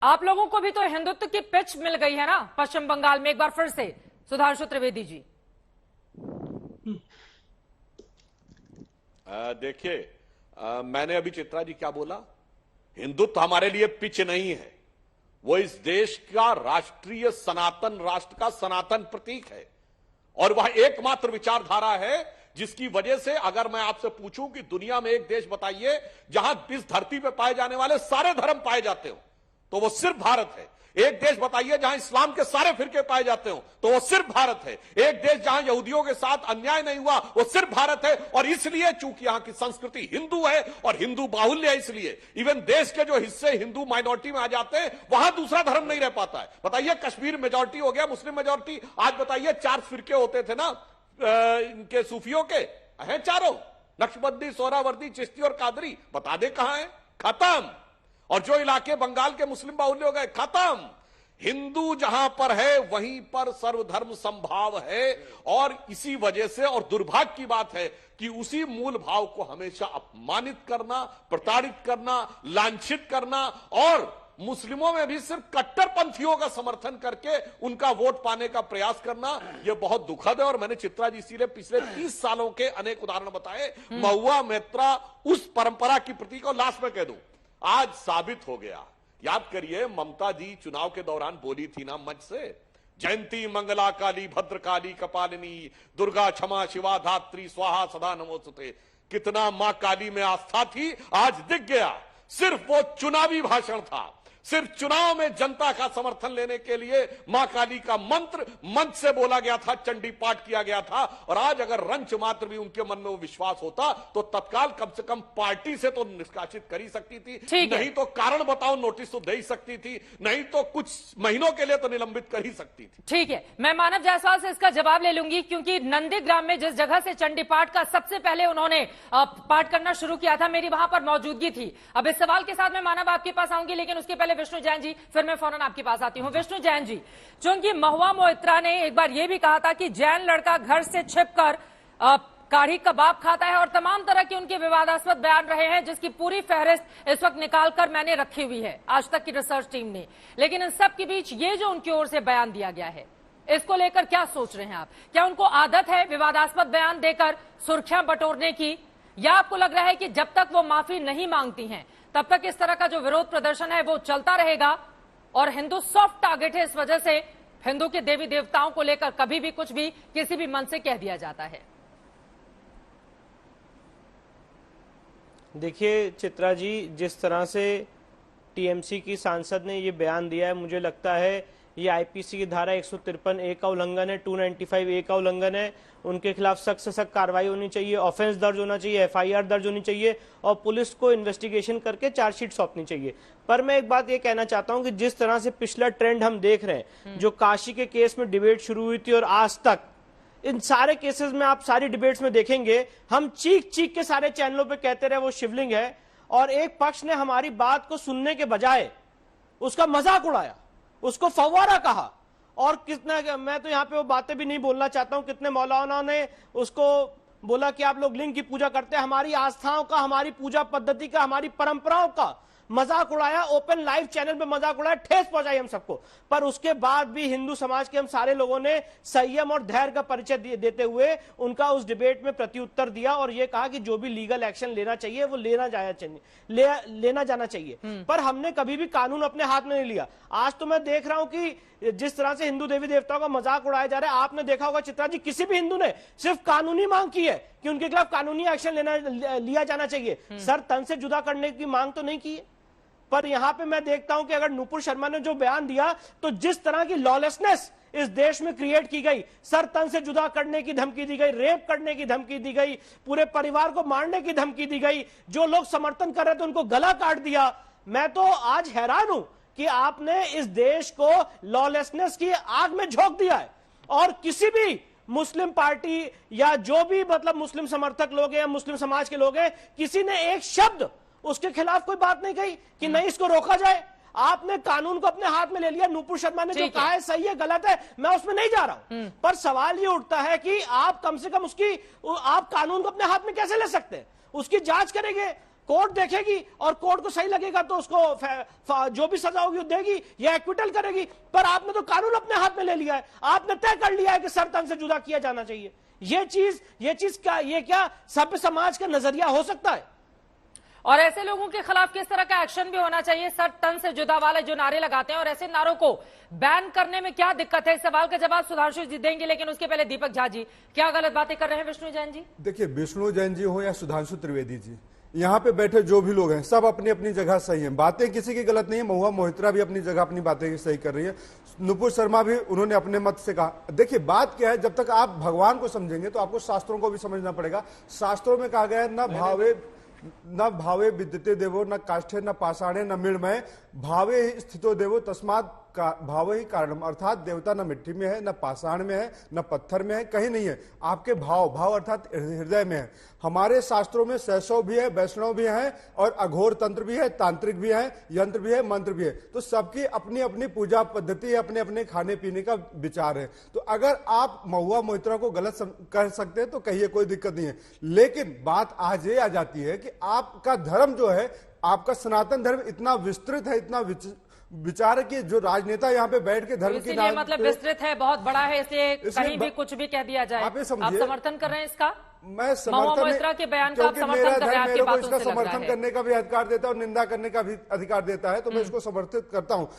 आप लोगों को भी तो हिंदुत्व की पिच मिल गई है ना पश्चिम बंगाल में, एक बार फिर से सुधांशु त्रिवेदी जी। देखिए, मैंने अभी चित्रा जी क्या बोला, हिंदुत्व हमारे लिए पिच नहीं है, वो इस देश का राष्ट्रीय सनातन राष्ट्र का सनातन प्रतीक है और वह एकमात्र विचारधारा है जिसकी वजह से अगर मैं आपसे पूछूं कि दुनिया में एक देश बताइए जहां इस धरती पे पाए जाने वाले सारे धर्म पाए जाते हो तो वो सिर्फ भारत है। एक देश बताइए जहां इस्लाम के सारे फिरके पाए जाते हो तो वो सिर्फ भारत है। एक देश जहां यहूदियों के साथ अन्याय नहीं हुआ वो सिर्फ भारत है। और इसलिए चूंकि यहां की संस्कृति हिंदू है और हिंदू बाहुल्य है, इसलिए इवन देश के जो हिस्से हिंदू माइनॉरिटी में आ जाते हैं वहां दूसरा धर्म नहीं रह पाता है। बताइए, कश्मीर मेजॉरिटी हो गया, मुस्लिम मेजॉरिटी, आज बताइए 4 फिरके होते थे ना इनके सूफियों के, हैं चारों, नक्शबंदी, सोहरावर्दी, चिश्ती और कादरी, बता दे कहां है, खत्म। और जो इलाके बंगाल के मुस्लिम बाहुल्य हो गए, खत्म। हिंदू जहां पर है वहीं पर सर्वधर्म संभाव है और इसी वजह से, और दुर्भाग्य की बात है कि उसी मूल भाव को हमेशा अपमानित करना, प्रताड़ित करना, लांछित करना और मुस्लिमों में भी सिर्फ कट्टरपंथियों का समर्थन करके उनका वोट पाने का प्रयास करना, यह बहुत दुखद है। और मैंने चित्रा जी इसीलिए पिछले 30 सालों के अनेक उदाहरण बताए। महुआ मैत्रा उस परंपरा की प्रतीक, और लास्ट में कह दूं, आज साबित हो गया। याद करिए, ममता जी चुनाव के दौरान बोली थी ना मंच से, जयंती मंगला काली भद्रकाली कपालिनी दुर्गा क्षमा शिवा धात्री स्वाहा सदा नमोस्तुते। कितना मां काली में आस्था थी आज दिख गया। सिर्फ वो चुनावी भाषण था, सिर्फ चुनाव में जनता का समर्थन लेने के लिए मां काली का मंत्र मंच से बोला गया था, चंडी पाठ किया गया था। और आज अगर रंच मात्र भी उनके मन में वो विश्वास होता तो तत्काल कम से कम पार्टी से तो निष्कासित कर ही सकती थी, नहीं तो कारण बताओ नोटिस तो दे ही सकती थी, नहीं तो कुछ महीनों के लिए तो निलंबित कर ही सकती थी। ठीक है, मैं मानव जायसवाल से इसका जवाब ले लूंगी, क्योंकि नंदीग्राम में जिस जगह से चंडी पाठ का सबसे पहले उन्होंने पाठ करना शुरू किया था, मेरी वहां पर मौजूदगी थी। अब इस सवाल के साथ मैं मानव आपके पास आऊंगी, लेकिन उसके पहले विष्णु जैन जी, फिर मैं फौरन आपके पास आती हूं। विष्णु जैन जी, चूंकि महुआ मोइत्रा ने एक बार यह भी कहा था कि जैन लड़का घर से छिपकर काढ़ी कबाब खाता है और तमाम तरह के उनके विवादास्पद बयान रहे हैं, जिसकी पूरी फहरिस्त इस वक्त निकालकर मैंने रखी हुई है आज तक की रिसर्च टीम ने। लेकिन इन सब के बीच ये जो उनकी ओर से बयान दिया गया है, इसको लेकर क्या सोच रहे हैं आप? क्या उनको आदत है विवादास्पद बयान देकर सुर्खियां बटोरने की, या आपको लग रहा है कि जब तक वो माफी नहीं मांगती हैं तब तक इस तरह का जो विरोध प्रदर्शन है वो चलता रहेगा और हिंदू सॉफ्ट टारगेट है, इस वजह से हिंदू के देवी देवताओं को लेकर कभी भी कुछ भी किसी भी मन से कह दिया जाता है? देखिए चित्रा जी, जिस तरह से टीएमसी की सांसद ने ये बयान दिया है, मुझे लगता है ये आईपीसी की धारा 153A का उल्लंघन है, 295A का उल्लंघन है। उनके खिलाफ सख्त से सख्त कार्रवाई होनी चाहिए, ऑफेंस दर्ज होना चाहिए, एफआईआर दर्ज होनी चाहिए और पुलिस को इन्वेस्टिगेशन करके चार्जशीट सौंपनी चाहिए। पर मैं एक बात ये कहना चाहता हूं कि जिस तरह से पिछला ट्रेंड हम देख रहे हैं, जो काशी के केस में डिबेट शुरू हुई थी और आज तक इन सारे केसेस में, आप सारी डिबेट्स में देखेंगे, हम चीख चीख के सारे चैनलों पे कहते रहे वो शिवलिंग है और एक पक्ष ने हमारी बात को सुनने के बजाय उसका मजाक उड़ाया, उसको फव्वारा कहा। और कितना, मैं तो यहाँ पे वो बातें भी नहीं बोलना चाहता हूं, कितने मौलाना ने उसको बोला कि आप लोग लिंग की पूजा करते हैं, हमारी आस्थाओं का, हमारी पूजा पद्धति का, हमारी परंपराओं का मजाक उड़ाया, ओपन लाइव चैनल पे मजाक उड़ाया, ठेस पहुंचाई हम सबको। पर उसके बाद भी हिंदू समाज के हम सारे लोगों ने संयम और धैर्य का परिचय देते हुए उनका उस डिबेट में प्रत्युत्तर दिया और यह कहा कि जो भी लीगल एक्शन लेना चाहिए वो लेना जाना चाहिए। पर हमने कभी भी कानून अपने हाथ में नहीं लिया। आज तो मैं देख रहा हूं कि जिस तरह से हिंदू देवी देवताओं का मजाक उड़ाया जा रहा है, आपने देखा होगा चित्रा जी, किसी भी हिंदू ने सिर्फ कानूनी मांग की है कि उनके खिलाफ कानूनी एक्शन लिया जाना चाहिए, सर तन से जुदा करने की मांग तो नहीं की है। पर यहां पे मैं देखता हूं कि अगर नुपुर शर्मा ने जो बयान दिया, तो जिस तरह की लॉलेसनेस इस देश में क्रिएट की गई, सर तन से जुदा करने की धमकी दी गई, रेप करने की धमकी दी गई, पूरे परिवार को मारने की धमकी दी गई, जो लोग समर्थन कर रहे थे उनको गला काट दिया। मैं तो आज हैरान हूं कि आपने इस देश को लॉलेसनेस की आग में झोंक दिया है और किसी भी मुस्लिम पार्टी या जो भी मतलब मुस्लिम समर्थक लोग हैं या मुस्लिम समाज के लोग हैं, किसी ने एक शब्द उसके खिलाफ कोई बात नहीं कही कि नहीं इसको रोका जाए। आपने कानून को अपने हाथ में ले लिया। नुपुर शर्मा ने जो कहा है सही है गलत है, मैं उसमें नहीं जा रहा हूं, पर सवाल ये उठता है कि आप कम से कम आप कानून को अपने हाथ में कैसे ले सकते हैं? उसकी जांच करेंगे। कोर्ट देखेगी और कोर्ट को सही लगेगा तो उसको जो भी सजा होगी वो देगी या एक्विटल करेगी। पर आपने तो कानून अपने हाथ में ले लिया है, आपने तय कर लिया है कि सर तन से जुदा किया जाना चाहिए। ये चीज क्या सभ्य समाज का नजरिया हो सकता है? और ऐसे लोगों के खिलाफ किस तरह का एक्शन भी होना चाहिए? सर तन से जुदा वाले जो नारे लगाते हैं, और ऐसे नारों को बैन करने में क्या दिक्कत है? इस सवाल का जवाब सुधांशु जी देंगे, लेकिन उसके पहले दीपक झा जी क्या गलत बातें कर रहे हैं विष्णु जैन जी? देखिए, विष्णु जैन जी हो या सुधांशु त्रिवेदी जी, यहाँ पे बैठे जो भी लोग हैं सब अपनी अपनी जगह सही हैं, बातें किसी की गलत नहीं है। महुआ मोहित्रा भी अपनी जगह अपनी बातें सही कर रही है, नुपुर शर्मा भी उन्होंने अपने मत से कहा। देखिए बात क्या है, जब तक आप भगवान को समझेंगे तो आपको शास्त्रों को भी समझना पड़ेगा। शास्त्रों में कहा गया है न भावे विद्यते देवो न काष्ठे न पाषाणे न मृण्मय भावे ही स्थितो देवो तस्मात् भाव ही कारणम। अर्थात देवता न मिट्टी में है, न पाषाण में है, न पत्थर में है, कहीं नहीं है, आपके भाव अर्थात हृदय में है। हमारे शास्त्रों में शैशव भी है, वैष्णव भी है, और अघोर तंत्र भी है, तांत्रिक भी है, यंत्र भी है, मंत्र भी है। तो सबकी अपनी अपनी पूजा पद्धति है, अपने अपने खाने पीने का विचार है। तो अगर आप महुआ मोहित्रा को गलत कर सकते हैं तो कहिए, कोई दिक्कत नहीं है। लेकिन बात आज ये आ जाती है कि आपका धर्म जो है, आपका सनातन धर्म इतना विस्तृत है, इतना विचार की जो राजनेता यहाँ पे बैठ के धर्म की मतलब विस्तृत है, बहुत बड़ा है, इसलिए कहीं भी कुछ भी कह दिया जाए। आप समर्थन कर रहे हैं इसका? मैं समर्थन के बयान का समर्थन कर रहे हैं, मेरे को इसका समर्थन करने का भी अधिकार देता है और निंदा करने का भी अधिकार देता है, तो मैं इसको समर्थित करता हूं।